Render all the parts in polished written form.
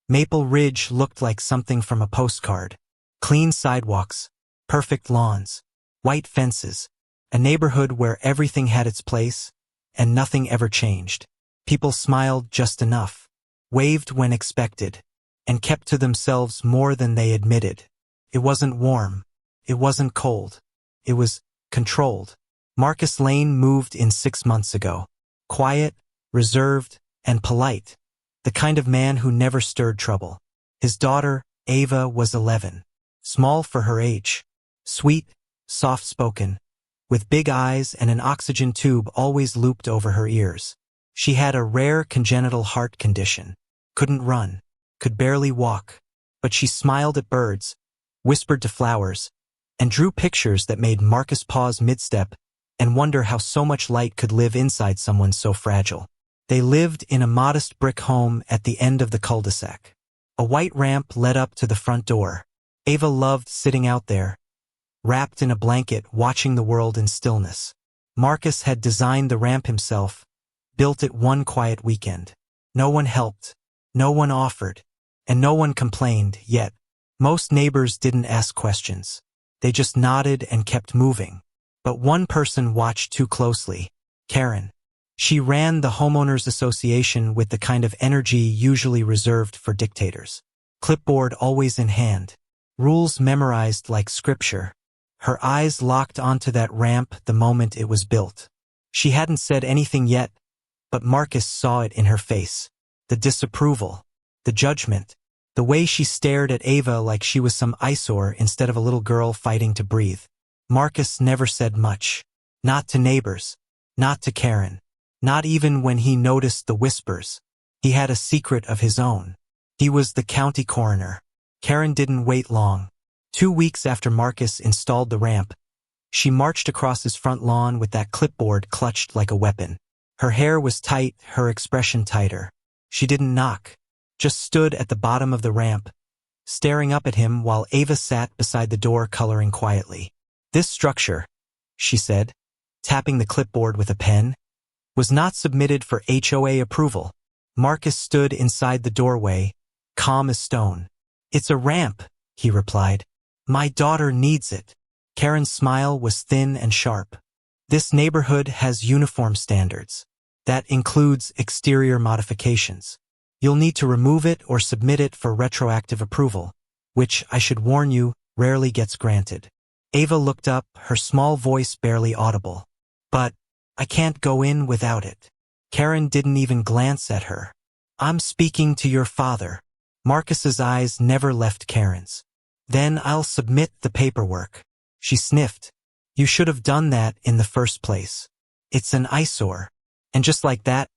Maple Ridge looked like something from a postcard. Clean sidewalks, perfect lawns, white fences, a neighborhood where everything had its place, and nothing ever changed. People smiled just enough, waved when expected, and kept to themselves more than they admitted. It wasn't warm. It wasn't cold. It was controlled. Marcus Lane moved in 6 months ago. Quiet, reserved, and polite. The kind of man who never stirred trouble. His daughter, Ava, was 11. Small for her age. Sweet, soft-spoken, with big eyes and an oxygen tube always looped over her ears. She had a rare congenital heart condition. Couldn't run. Could barely walk. But she smiled at birds, whispered to flowers, and drew pictures that made Marcus pause mid-step and wonder how so much light could live inside someone so fragile. They lived in a modest brick home at the end of the cul-de-sac. A white ramp led up to the front door. Ava loved sitting out there, wrapped in a blanket, watching the world in stillness. Marcus had designed the ramp himself, built it one quiet weekend. No one helped, no one offered, and no one complained, yet most neighbors didn't ask questions. They just nodded and kept moving. But one person watched too closely. Karen. She ran the homeowners association with the kind of energy usually reserved for dictators. Clipboard always in hand. Rules memorized like scripture. Her eyes locked onto that ramp the moment it was built. She hadn't said anything yet, but Marcus saw it in her face. The disapproval. The judgment. The way she stared at Ava like she was some eyesore instead of a little girl fighting to breathe. Marcus never said much. Not to neighbors. Not to Karen. Not even when he noticed the whispers. He had a secret of his own. He was the county coroner. Karen didn't wait long. 2 weeks after Marcus installed the ramp, she marched across his front lawn with that clipboard clutched like a weapon. Her hair was tight, her expression tighter. She didn't knock, just stood at the bottom of the ramp, staring up at him while Ava sat beside the door coloring quietly. This structure, she said, tapping the clipboard with a pen, was not submitted for HOA approval. Marcus stood inside the doorway, calm as stone. It's a ramp, he replied. My daughter needs it. Karen's smile was thin and sharp. This neighborhood has uniform standards. That includes exterior modifications. You'll need to remove it or submit it for retroactive approval, which, I should warn you, rarely gets granted. Ava looked up, her small voice barely audible. But I can't go in without it. Karen didn't even glance at her. I'm speaking to your father. Marcus's eyes never left Karen's. Then I'll submit the paperwork. She sniffed. You should have done that in the first place. It's an eyesore. And just like that,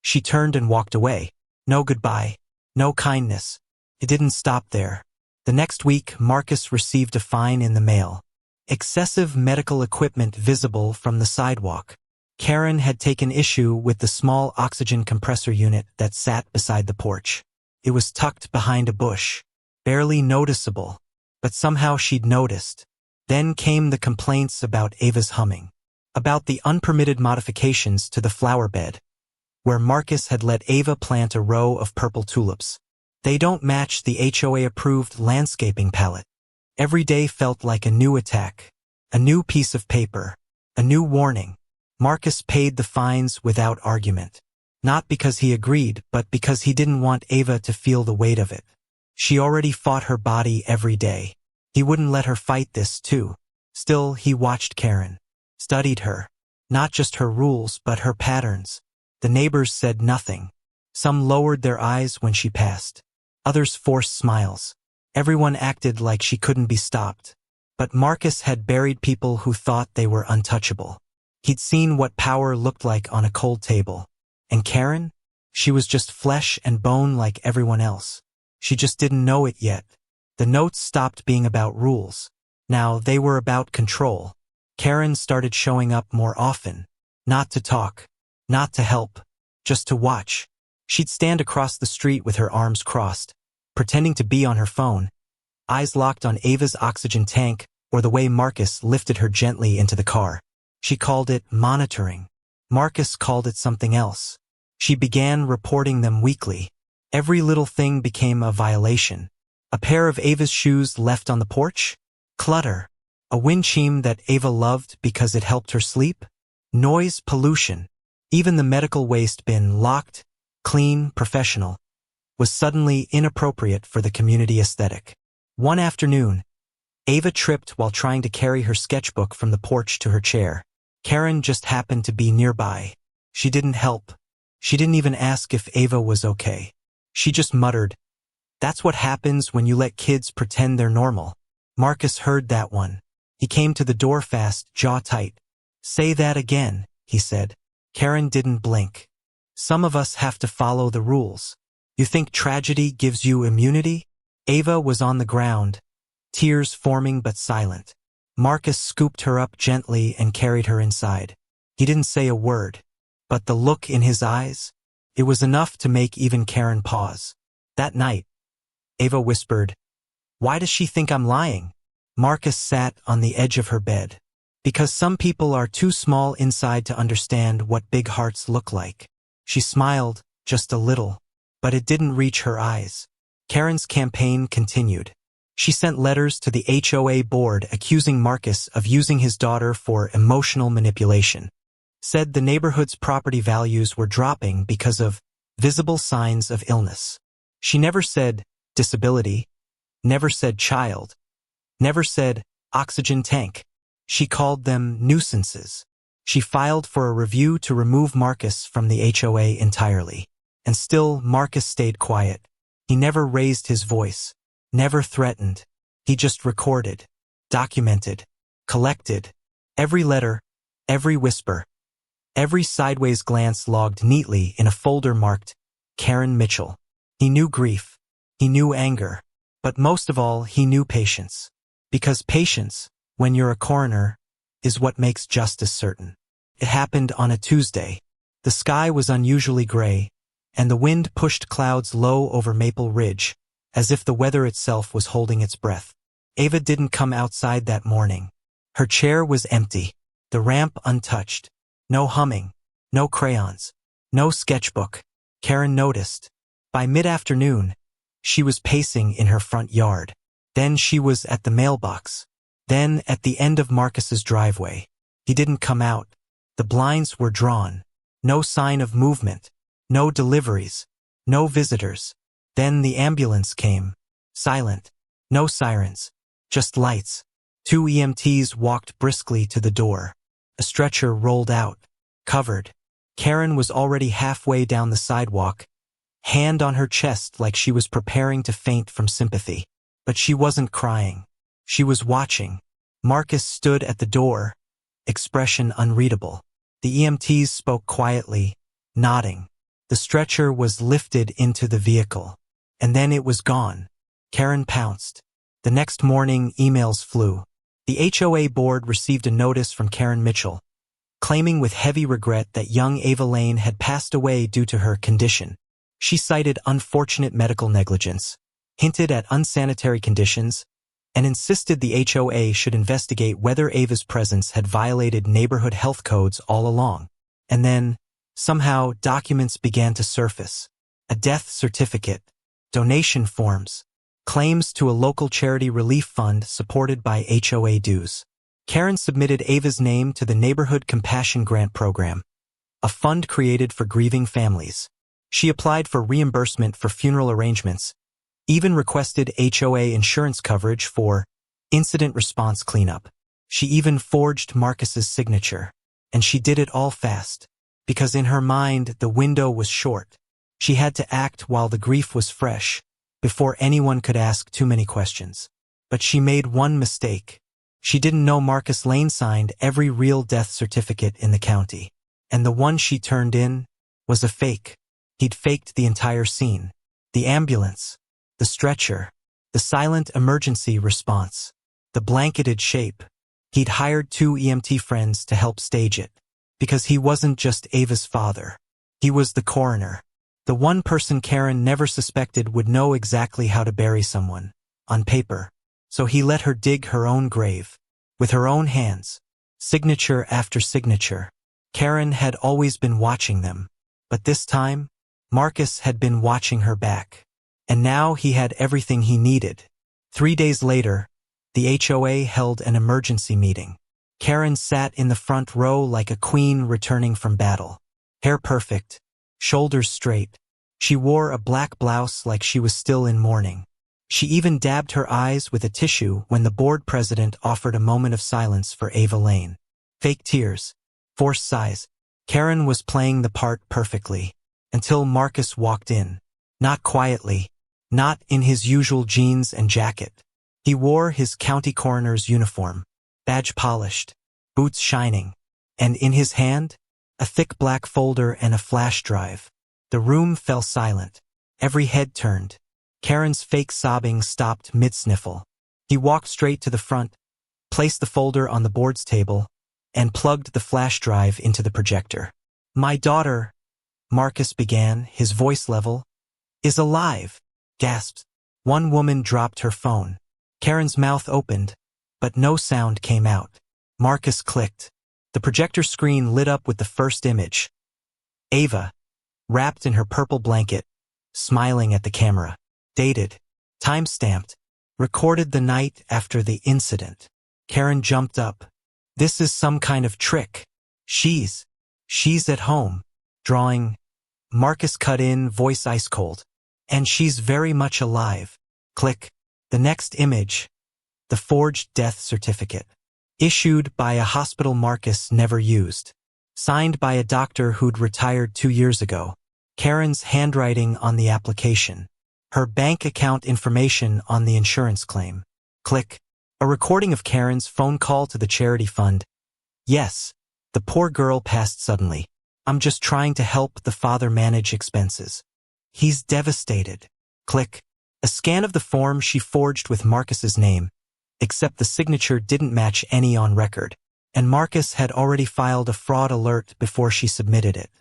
she turned and walked away. No goodbye. No kindness. It didn't stop there. The next week, Marcus received a fine in the mail. Excessive medical equipment visible from the sidewalk. Karen had taken issue with the small oxygen compressor unit that sat beside the porch. It was tucked behind a bush. Barely noticeable. But somehow she'd noticed. Then came the complaints about Ava's humming. About the unpermitted modifications to the flower bed, where Marcus had let Ava plant a row of purple tulips. They don't match the HOA-approved landscaping palette. Every day felt like a new attack. A new piece of paper. A new warning. Marcus paid the fines without argument. Not because he agreed, but because he didn't want Ava to feel the weight of it. She already fought her body every day. He wouldn't let her fight this too. Still, he watched Karen. Studied her. Not just her rules, but her patterns. The neighbors said nothing. Some lowered their eyes when she passed. Others forced smiles. Everyone acted like she couldn't be stopped. But Marcus had buried people who thought they were untouchable. He'd seen what power looked like on a cold table. And Karen? She was just flesh and bone like everyone else. She just didn't know it yet. The notes stopped being about rules. Now they were about control. Karen started showing up more often. Not to talk. Not to help. Just to watch. She'd stand across the street with her arms crossed, pretending to be on her phone, eyes locked on Ava's oxygen tank or the way Marcus lifted her gently into the car. She called it monitoring. Marcus called it something else. She began reporting them weekly. Every little thing became a violation. A pair of Ava's shoes left on the porch? Clutter. A wind chime that Ava loved because it helped her sleep? Noise pollution. Even the medical waste bin, locked, clean, professional, was suddenly inappropriate for the community aesthetic. One afternoon, Ava tripped while trying to carry her sketchbook from the porch to her chair. Karen just happened to be nearby. She didn't help. She didn't even ask if Ava was okay. She just muttered, "That's what happens when you let kids pretend they're normal." Marcus heard that one. He came to the door fast, jaw tight. "Say that again," he said. Karen didn't blink. "Some of us have to follow the rules. You think tragedy gives you immunity?" Ava was on the ground, tears forming but silent. Marcus scooped her up gently and carried her inside. He didn't say a word, but the look in his eyes, it was enough to make even Karen pause. That night, Ava whispered, "Why does she think I'm lying?" Marcus sat on the edge of her bed. "Because some people are too small inside to understand what big hearts look like." She smiled, just a little, but it didn't reach her eyes. Karen's campaign continued. She sent letters to the HOA board accusing Marcus of using his daughter for emotional manipulation. Said the neighborhood's property values were dropping because of visible signs of illness. She never said disability, never said child, never said oxygen tank. She called them nuisances. She filed for a review to remove Marcus from the HOA entirely. And still Marcus stayed quiet. He never raised his voice, never threatened. He just recorded, documented, collected. Every letter, every whisper, every sideways glance logged neatly in a folder marked Karen Mitchell. He knew grief. He knew anger. But most of all, he knew patience. Because patience, when you're a coroner, is what makes justice certain. It happened on a Tuesday. The sky was unusually gray, and the wind pushed clouds low over Maple Ridge, as if the weather itself was holding its breath. Ava didn't come outside that morning. Her chair was empty, the ramp untouched. No humming, no crayons, no sketchbook. Karen noticed. By mid-afternoon, she was pacing in her front yard. Then she was at the mailbox. Then at the end of Marcus's driveway. He didn't come out. The blinds were drawn. No sign of movement. No deliveries. No visitors. Then the ambulance came. Silent. No sirens. Just lights. 2 EMTs walked briskly to the door. A stretcher rolled out. Covered. Karen was already halfway down the sidewalk, hand on her chest like she was preparing to faint from sympathy. But she wasn't crying. She was watching. Marcus stood at the door, expression unreadable. The EMTs spoke quietly, nodding. The stretcher was lifted into the vehicle. And then it was gone. Karen pounced. The next morning, emails flew. The HOA board received a notice from Karen Mitchell, claiming with heavy regret that young Ava Lane had passed away due to her condition. She cited unfortunate medical negligence, hinted at unsanitary conditions, and insisted the HOA should investigate whether Ava's presence had violated neighborhood health codes all along. And then, somehow, documents began to surface. A death certificate, donation forms, claims to a local charity relief fund supported by HOA dues. Karen submitted Ava's name to the Neighborhood Compassion Grant Program, a fund created for grieving families. She applied for reimbursement for funeral arrangements, even requested HOA insurance coverage for incident response cleanup. She even forged Marcus's signature. And she did it all fast, because in her mind the window was short. She had to act while the grief was fresh, before anyone could ask too many questions. But she made one mistake. She didn't know Marcus Lane signed every real death certificate in the county. And the one she turned in was a fake. He'd faked the entire scene. The ambulance, the stretcher, the silent emergency response, the blanketed shape. He'd hired 2 EMT friends to help stage it. Because he wasn't just Ava's father. He was the coroner. The one person Karen never suspected would know exactly how to bury someone, on paper. So he let her dig her own grave, with her own hands, signature after signature. Karen had always been watching them, but this time, Marcus had been watching her back. And now he had everything he needed. 3 days later, the HOA held an emergency meeting. Karen sat in the front row like a queen returning from battle. Hair perfect, shoulders straight. She wore a black blouse like she was still in mourning. She even dabbed her eyes with a tissue when the board president offered a moment of silence for Ava Lane. Fake tears, forced sighs. Karen was playing the part perfectly. Until Marcus walked in. Not quietly. Not in his usual jeans and jacket. He wore his county coroner's uniform, badge polished, boots shining, and in his hand, a thick black folder and a flash drive. The room fell silent. Every head turned. Karen's fake sobbing stopped mid-sniffle. He walked straight to the front, placed the folder on the board's table, and plugged the flash drive into the projector. "My daughter," Marcus began, his voice level, "is alive," gasped. One woman dropped her phone. Karen's mouth opened, but no sound came out. Marcus clicked. The projector screen lit up with the first image. Ava, wrapped in her purple blanket, smiling at the camera. Dated. Time-stamped. Recorded the night after the incident. Karen jumped up. "This is some kind of trick. She's at home. Drawing." Marcus cut in, voice ice cold. "And she's very much alive." Click. The next image. The forged death certificate. Issued by a hospital Marcus never used. Signed by a doctor who'd retired 2 years ago. Karen's handwriting on the application. Her bank account information on the insurance claim. Click. A recording of Karen's phone call to the charity fund. "Yes, the poor girl passed suddenly. I'm just trying to help the father manage expenses. He's devastated." Click. A scan of the form she forged with Marcus's name, except the signature didn't match any on record, and Marcus had already filed a fraud alert before she submitted it.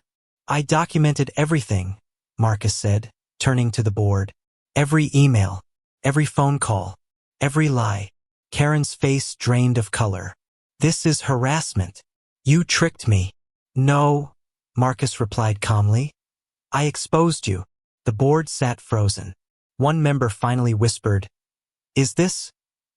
"I documented everything," Marcus said, turning to the board. "Every email, every phone call, every lie." Karen's face drained of color. "This is harassment. You tricked me." "No," Marcus replied calmly. "I exposed you." The board sat frozen. One member finally whispered, "Is this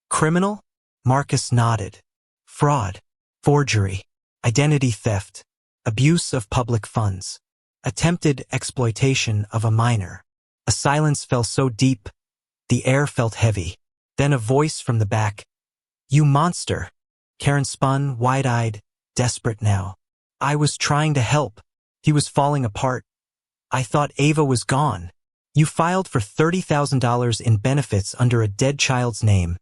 criminal?" Marcus nodded. "Fraud, forgery, identity theft, abuse of public funds, attempted exploitation of a minor." A silence fell so deep, the air felt heavy. Then a voice from the back. "You monster." Karen spun, wide-eyed, desperate now. "I was trying to help. He was falling apart. I thought Ava was gone. You filed for $30,000 in benefits under a dead child's name,"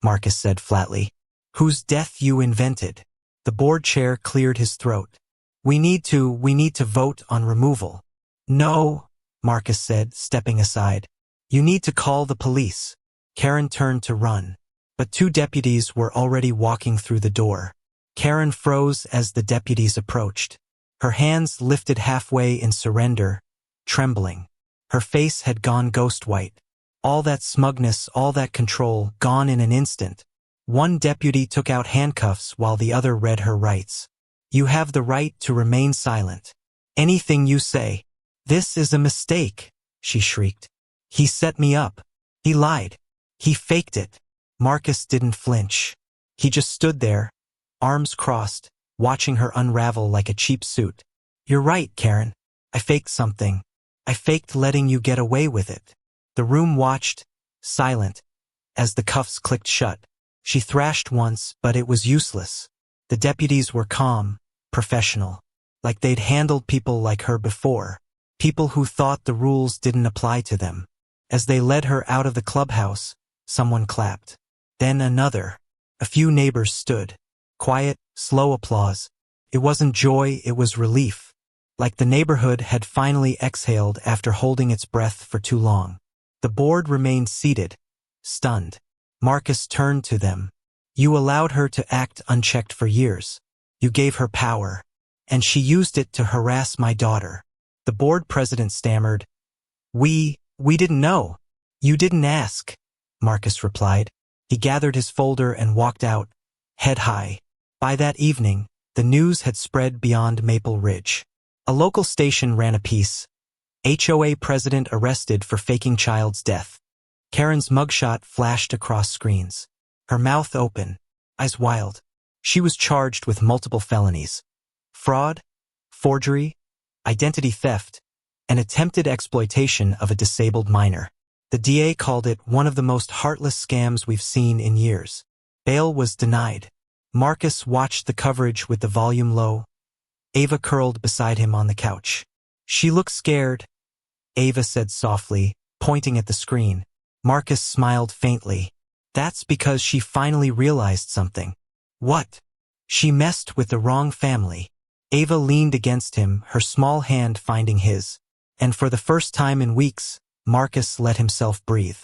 Marcus said flatly. "Whose death you invented." The board chair cleared his throat. We need to vote on removal." "No," Marcus said, stepping aside. "You need to call the police." Karen turned to run, but 2 deputies were already walking through the door. Karen froze as the deputies approached. Her hands lifted halfway in surrender, trembling. Her face had gone ghost white. All that smugness, all that control, gone in an instant. One deputy took out handcuffs while the other read her rights. "You have the right to remain silent. Anything you say." "This is a mistake," she shrieked. "He set me up. He lied. He faked it." Marcus didn't flinch. He just stood there, arms crossed, watching her unravel like a cheap suit. "You're right, Karen. I faked something. I faked letting you get away with it." The room watched, silent, as the cuffs clicked shut. She thrashed once, but it was useless. The deputies were calm, professional, like they'd handled people like her before, people who thought the rules didn't apply to them. As they led her out of the clubhouse, someone clapped. Then another. A few neighbors stood. Quiet, slow applause. It wasn't joy, it was relief. Like the neighborhood had finally exhaled after holding its breath for too long. The board remained seated, stunned. Marcus turned to them. "You allowed her to act unchecked for years. You gave her power, and she used it to harass my daughter." The board president stammered. We didn't know. You didn't ask," Marcus replied. He gathered his folder and walked out, head high. By that evening, the news had spread beyond Maple Ridge. A local station ran a piece. HOA president arrested for faking child's death. Karen's mugshot flashed across screens. Her mouth open, eyes wild. She was charged with multiple felonies: fraud, forgery, identity theft, and attempted exploitation of a disabled minor. The DA called it one of the most heartless scams we've seen in years. Bail was denied. Marcus watched the coverage with the volume low. Ava curled beside him on the couch. She looked scared, Ava said softly, pointing at the screen. Marcus smiled faintly. That's because she finally realized something. What? She messed with the wrong family. Ava leaned against him, her small hand finding his. And for the first time in weeks, Marcus let himself breathe.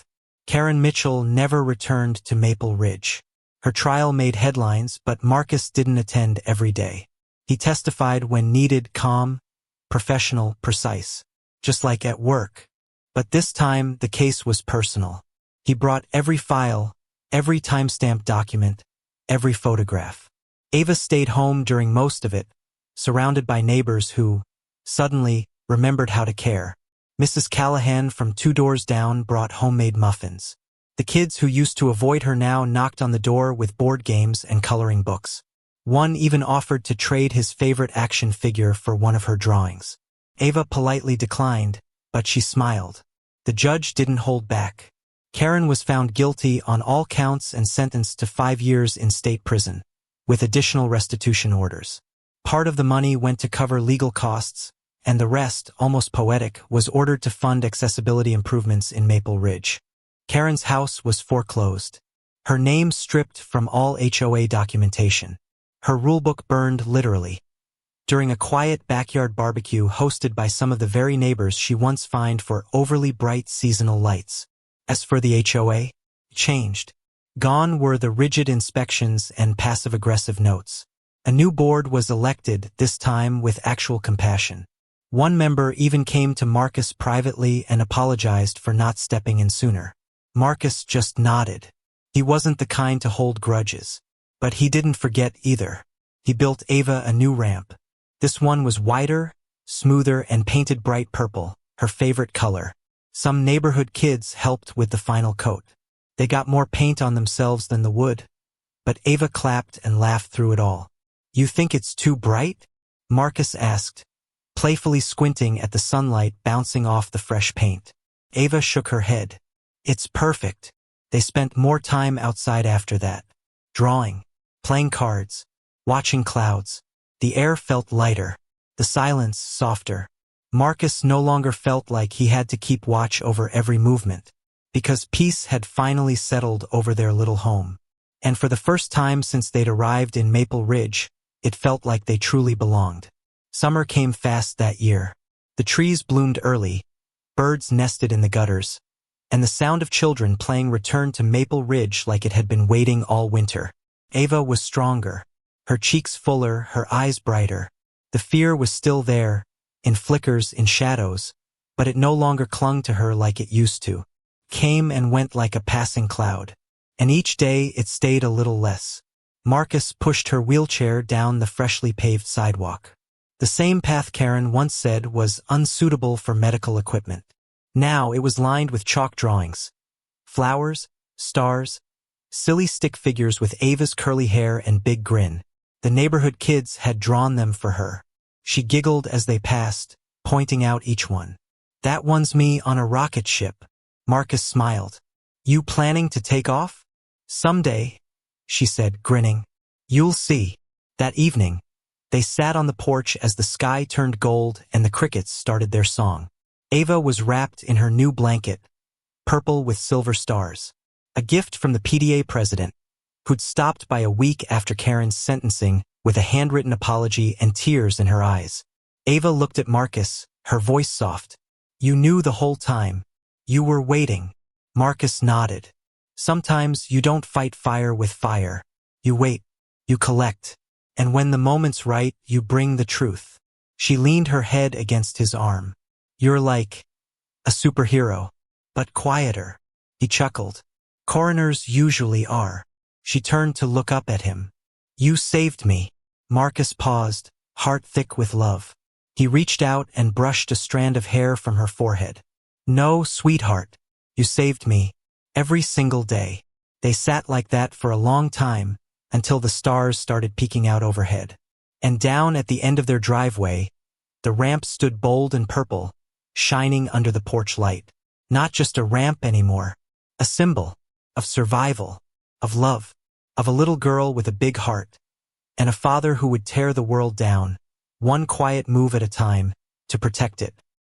Karen Mitchell never returned to Maple Ridge. Her trial made headlines, but Marcus didn't attend every day. He testified when needed, calm, professional, precise, just like at work. But this time, the case was personal. He brought every file, every timestamp document, every photograph. Ava stayed home during most of it, surrounded by neighbors who, suddenly, remembered how to care. Mrs. Callahan from 2 doors down brought homemade muffins. The kids who used to avoid her now knocked on the door with board games and coloring books. One even offered to trade his favorite action figure for one of her drawings. Ava politely declined, but she smiled. The judge didn't hold back. Karen was found guilty on all counts and sentenced to 5 years in state prison, with additional restitution orders. Part of the money went to cover legal costs, and the rest, almost poetic, was ordered to fund accessibility improvements in Maple Ridge. Karen's house was foreclosed. Her name stripped from all HOA documentation. Her rulebook burned literally. During a quiet backyard barbecue hosted by some of the very neighbors she once fined for overly bright seasonal lights. As for the HOA, it changed. Gone were the rigid inspections and passive-aggressive notes. A new board was elected, this time with actual compassion. One member even came to Marcus privately and apologized for not stepping in sooner. Marcus just nodded. He wasn't the kind to hold grudges. But he didn't forget either. He built Ava a new ramp. This one was wider, smoother, and painted bright purple, her favorite color. Some neighborhood kids helped with the final coat. They got more paint on themselves than the wood. But Ava clapped and laughed through it all. "You think it's too bright?" Marcus asked, playfully squinting at the sunlight bouncing off the fresh paint. Ava shook her head. "It's perfect." They spent more time outside after that. Drawing, playing cards, watching clouds. The air felt lighter, the silence softer. Marcus no longer felt like he had to keep watch over every movement, because peace had finally settled over their little home. And for the first time since they'd arrived in Maple Ridge, it felt like they truly belonged. Summer came fast that year. The trees bloomed early, birds nested in the gutters, and the sound of children playing returned to Maple Ridge like it had been waiting all winter. Ava was stronger, her cheeks fuller, her eyes brighter. The fear was still there, in flickers, in shadows, but it no longer clung to her like it used to. Came and went like a passing cloud. And each day it stayed a little less. Marcus pushed her wheelchair down the freshly paved sidewalk. The same path Karen once said was unsuitable for medical equipment. Now it was lined with chalk drawings. Flowers, stars, silly stick figures with Ava's curly hair and big grin. The neighborhood kids had drawn them for her. She giggled as they passed, pointing out each one. "That one's me on a rocket ship." Marcus smiled. "You planning to take off?" "Someday," she said, grinning. "You'll see." That evening, they sat on the porch as the sky turned gold and the crickets started their song. Ava was wrapped in her new blanket, purple with silver stars. A gift from the PDA president, who'd stopped by a week after Karen's sentencing with a handwritten apology and tears in her eyes. Ava looked at Marcus, her voice soft. "You knew the whole time. You were waiting." Marcus nodded. "Sometimes you don't fight fire with fire. You wait. You collect. And when the moment's right, you bring the truth." She leaned her head against his arm. "You're like a superhero, but quieter." He chuckled. "Coroners usually are." She turned to look up at him. "You saved me." Marcus paused, heart thick with love. He reached out and brushed a strand of hair from her forehead. "No, sweetheart. You saved me. Every single day." They sat like that for a long time, until the stars started peeking out overhead. And down at the end of their driveway, the ramp stood bold and purple, shining under the porch light. Not just a ramp anymore. A symbol of survival, of love, of a little girl with a big heart, and a father who would tear the world down, one quiet move at a time, to protect it.